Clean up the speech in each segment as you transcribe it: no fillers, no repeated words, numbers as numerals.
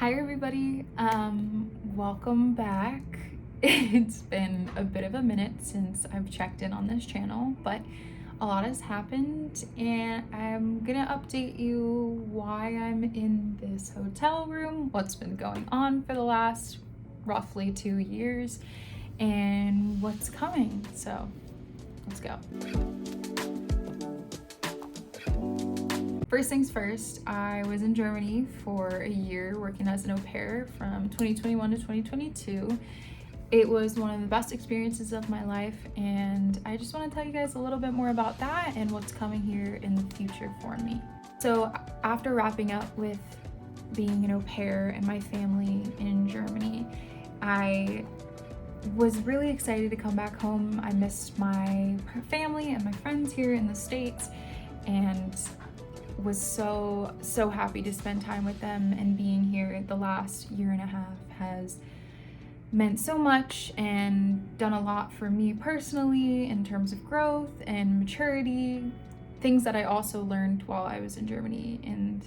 Hi everybody, welcome back. It's been a bit of a minute since I've checked in on this channel, but a lot has happened and I'm gonna update you why I'm in this hotel room, what's been going on for the last roughly 2 years, and what's coming. So let's go. First things first, I was in Germany for a year working as an au pair from 2021 to 2022. It was one of the best experiences of my life, and I just want to tell you guys a little bit more about that and what's coming here in the future for me. So after wrapping up with being an au pair and my family in Germany, I was really excited to come back home. I missed my family and my friends here in the States, and was so happy to spend time with them, and being here the last year and a half has meant so much and done a lot for me personally in terms of growth and maturity, things that I also learned while I was in Germany and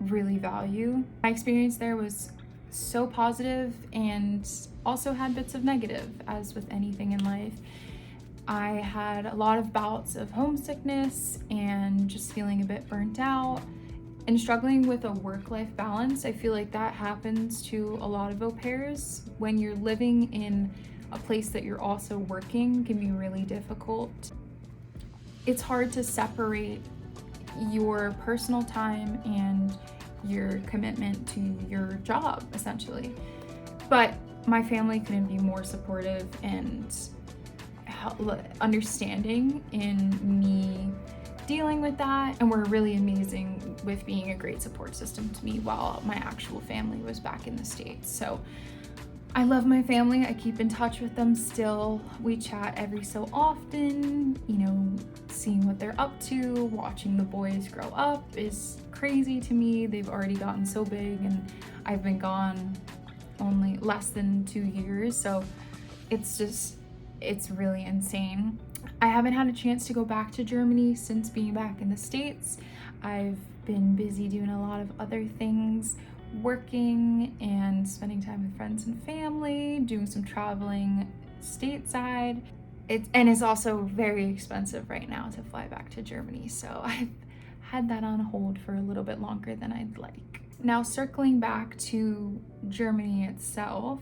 really value. My experience there was so positive and also had bits of negative, as with anything in life. I had a lot of bouts of homesickness and just feeling a bit burnt out and struggling with a work-life balance. I feel like that happens to a lot of au pairs. When you're living in a place that you're also working, can be really difficult. It's hard to separate your personal time and your commitment to your job, essentially. But my family couldn't be more supportive and understanding in me dealing with that, and were really amazing with being a great support system to me while my actual family was back in the States. So I love my family. I keep in touch with them still. We chat every so often, seeing what they're up to, watching the boys grow up is crazy to me. They've already gotten so big and I've been gone only less than 2 years, so it's really insane. I haven't had a chance to go back to Germany since being back in the States. I've been busy doing a lot of other things, working and spending time with friends and family, doing some traveling stateside. It's also very expensive right now to fly back to Germany, so I've had that on hold for a little bit longer than I'd like. Now, circling back to Germany itself,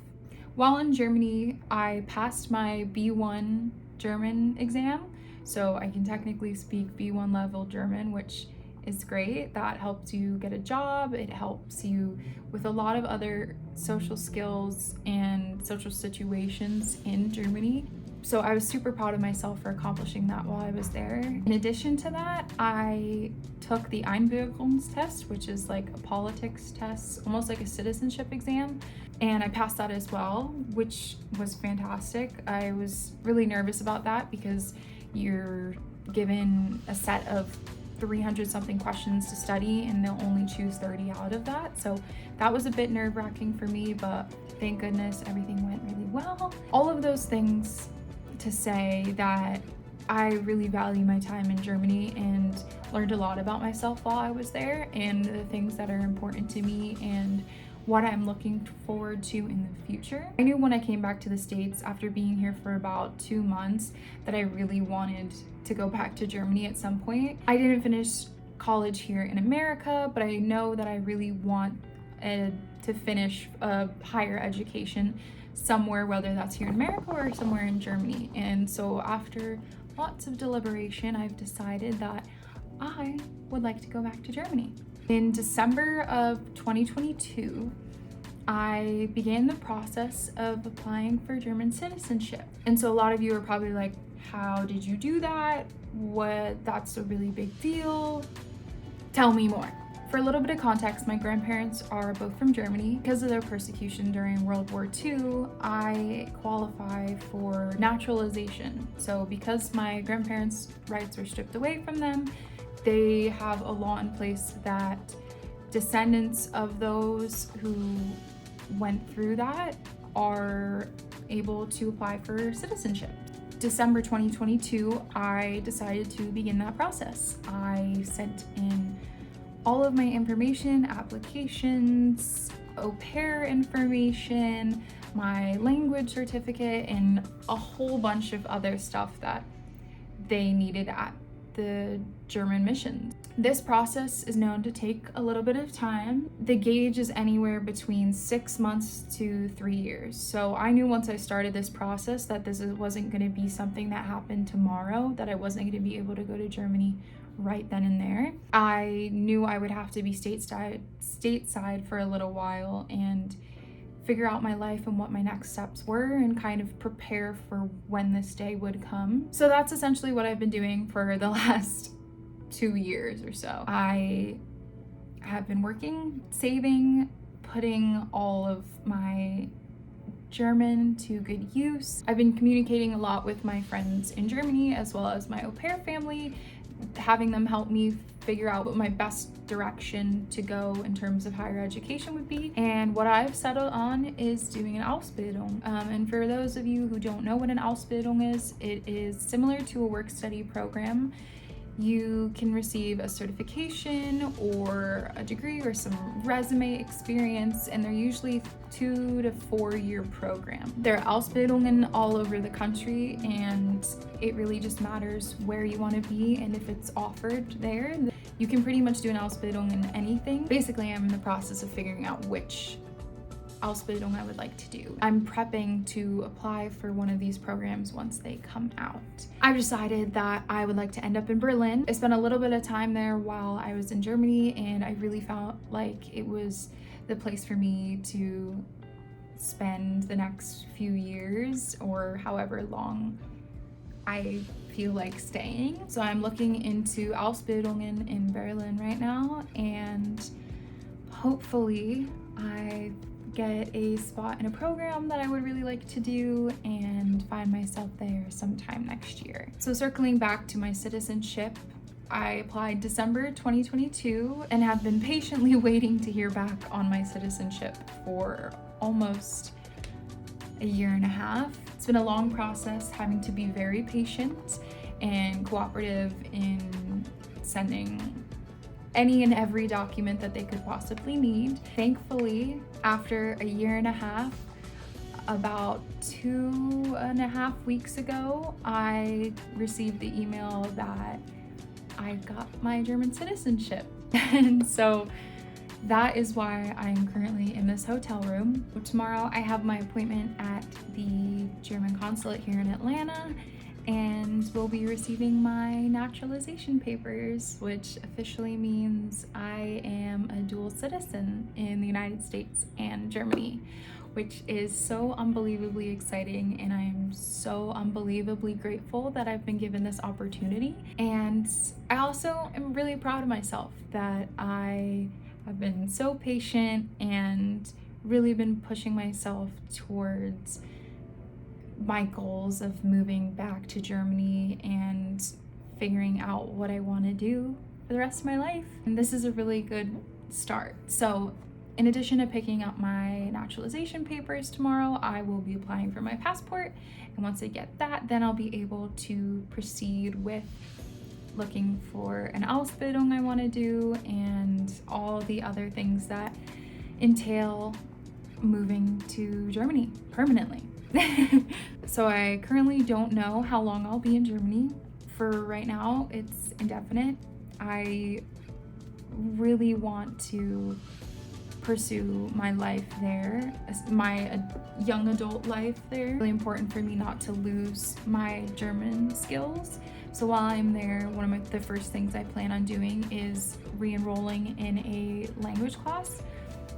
while in Germany, I passed my B1 German exam, so I can technically speak B1 level German, which is great. That helps you get a job. It helps you with a lot of other social skills and social situations in Germany. So I was super proud of myself for accomplishing that while I was there. In addition to that, I took the Einbürgerungstest, which is like a politics test, almost like a citizenship exam, and I passed that as well, which was fantastic. I was really nervous about that because you're given a set of 300 something questions to study and they'll only choose 30 out of that. So that was a bit nerve-wracking for me, but thank goodness everything went really well. All of those things to say that I really value my time in Germany and learned a lot about myself while I was there and the things that are important to me and what I'm looking forward to in the future. I knew when I came back to the States after being here for about 2 months that I really wanted to go back to Germany at some point. I didn't finish college here in America, but I know that I really want to finish a higher education somewhere, whether that's here in America or somewhere in Germany. And so after lots of deliberation, I've decided that I would like to go back to Germany. In December of 2022, I began the process of applying for German citizenship. And so a lot of you are probably like, how did you do that? That's a really big deal. Tell me more. For a little bit of context, my grandparents are both from Germany. Because of their persecution during World War II, I qualify for naturalization. So because my grandparents' rights were stripped away from them, they have a law in place that descendants of those who went through that are able to apply for citizenship. December 2022, I decided to begin that process. I sent in all of my information, applications, au pair information, my language certificate, and a whole bunch of other stuff that they needed at the German missions. This process is known to take a little bit of time. The gauge is anywhere between 6 months to 3 years. So I knew once I started this process that this wasn't going to be something that happened tomorrow, that I wasn't going to be able to go to Germany right then and there. I knew I would have to be stateside for a little while and figure out my life and what my next steps were and kind of prepare for when this day would come. So that's essentially what I've been doing for the last 2 years or so. I have been working, saving, putting all of my German to good use. I've been communicating a lot with my friends in Germany as well as my au pair family, having them help me figure out what my best direction to go in terms of higher education would be. And what I've settled on is doing an Ausbildung. And for those of you who don't know what an Ausbildung is, it is similar to a work-study program. You can receive a certification or a degree or some resume experience, and they're usually 2 to 4 year program. There are Ausbildungen all over the country, and it really just matters where you want to be and if it's offered there. You can pretty much do an Ausbildung in anything. Basically, I'm in the process of figuring out which Ausbildung I would like to do. I'm prepping to apply for one of these programs once they come out. I've decided that I would like to end up in Berlin. I spent a little bit of time there while I was in Germany, and I really felt like it was the place for me to spend the next few years or however long I feel like staying. So I'm looking into Ausbildungen in Berlin right now, and hopefully I get a spot in a program that I would really like to do and find myself there sometime next year. So circling back to my citizenship, I applied December 2022 and have been patiently waiting to hear back on my citizenship for almost a year and a half. It's been a long process, having to be very patient and cooperative in sending any and every document that they could possibly need. Thankfully, after a year and a half, about 2.5 weeks ago, I received the email that I got my German citizenship. And so that is why I'm currently in this hotel room. Tomorrow I have my appointment at the German consulate here in Atlanta, and will be receiving my naturalization papers, which officially means I am a dual citizen in the United States and Germany, which is so unbelievably exciting, and I'm so unbelievably grateful that I've been given this opportunity. And I also am really proud of myself that I have been so patient and really been pushing myself towards my goals of moving back to Germany and figuring out what I want to do for the rest of my life. And this is a really good start. So in addition to picking up my naturalization papers tomorrow, I will be applying for my passport. And once I get that, then I'll be able to proceed with looking for an Ausbildung I want to do and all the other things that entail moving to Germany permanently. So I currently don't know how long I'll be in Germany. For right now, it's indefinite. I really want to pursue my life there, my young adult life there. It's really important for me not to lose my German skills. So while I'm there, one of the first things I plan on doing is re-enrolling in a language class.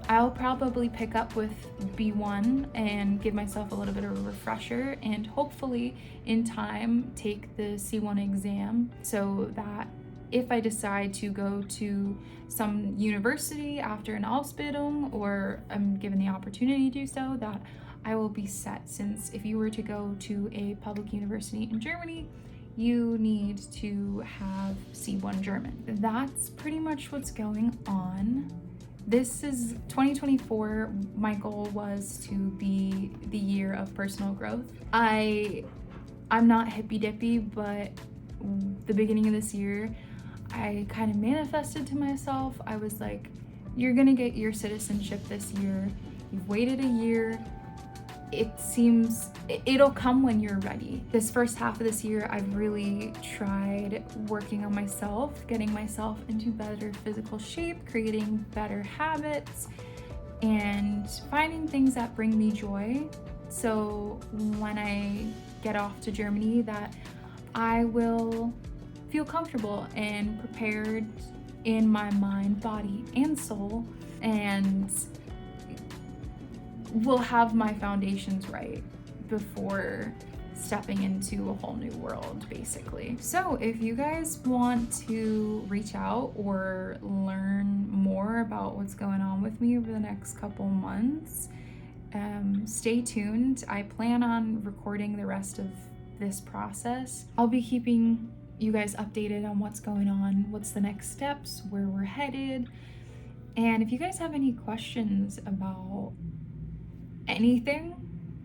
I'll probably pick up with B1 and give myself a little bit of a refresher, and hopefully in time take the C1 exam, so that if I decide to go to some university after an Ausbildung, or I'm given the opportunity to do so, that I will be set. Since if you were to go to a public university in Germany, you need to have C1 German. That's pretty much what's going on. This is 2024. My goal was to be the year of personal growth. I'm not hippy dippy, but the beginning of this year, I kind of manifested to myself. I was like, you're gonna get your citizenship this year. You've waited a year. It seems it'll come when you're ready. This first half of this year, I've really tried working on myself, getting myself into better physical shape, creating better habits, and finding things that bring me joy. So when I get off to Germany, that I will feel comfortable and prepared in my mind, body, and soul, and will have my foundations right before stepping into a whole new world, basically. So if you guys want to reach out or learn more about what's going on with me over the next couple months, stay tuned. I plan on recording the rest of this process. I'll be keeping you guys updated on what's going on, what's the next steps, where we're headed. And if you guys have any questions about anything,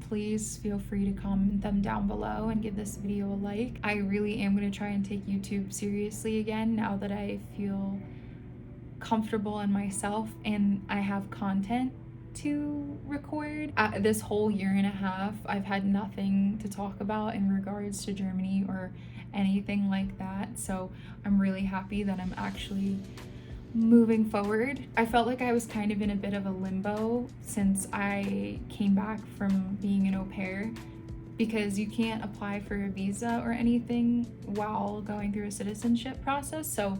please feel free to comment them down below and give this video a like. I really am going to try and take YouTube seriously again now that I feel comfortable in myself and I have content to record. This whole year and a half, I've had nothing to talk about in regards to Germany or anything like that. So I'm really happy that I'm actually moving forward. I felt like I was kind of in a bit of a limbo since I came back from being an au pair, because you can't apply for a visa or anything while going through a citizenship process. So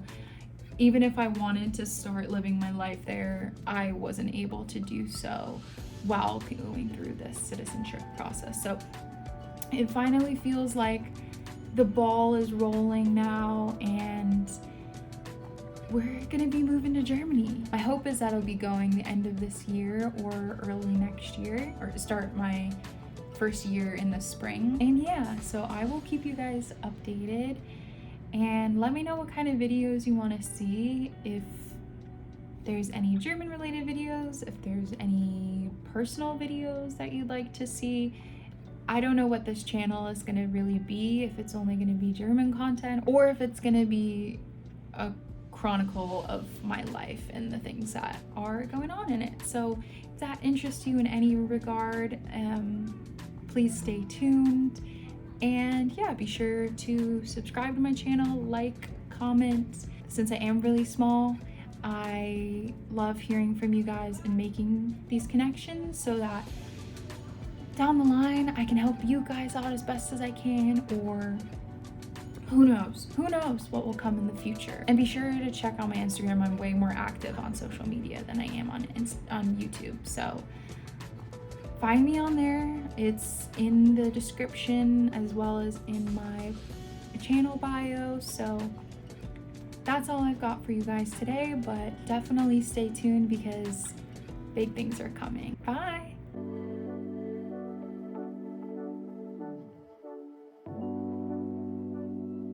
even if I wanted to start living my life there, I wasn't able to do so while going through this citizenship process. So it finally feels like the ball is rolling now, and we're gonna be moving to Germany. My hope is that I'll be going the end of this year or early next year, or start my first year in the spring. And yeah, so I will keep you guys updated, and let me know what kind of videos you want to see. If there's any German related videos, if there's any personal videos that you'd like to see. I don't know what this channel is gonna really be, if it's only gonna be German content or if it's gonna be a chronicle of my life and the things that are going on in it. So if that interests you in any regard, please stay tuned. And yeah, be sure to subscribe to my channel, like, comment. Since I am really small, I love hearing from you guys and making these connections so that down the line I can help you guys out as best as I can, or who knows what will come in the future. And be sure to check out my Instagram. I'm way more active on social media than I am on YouTube. So find me on there. It's in the description as well as in my channel bio. So that's all I've got for you guys today, but definitely stay tuned because big things are coming. Bye.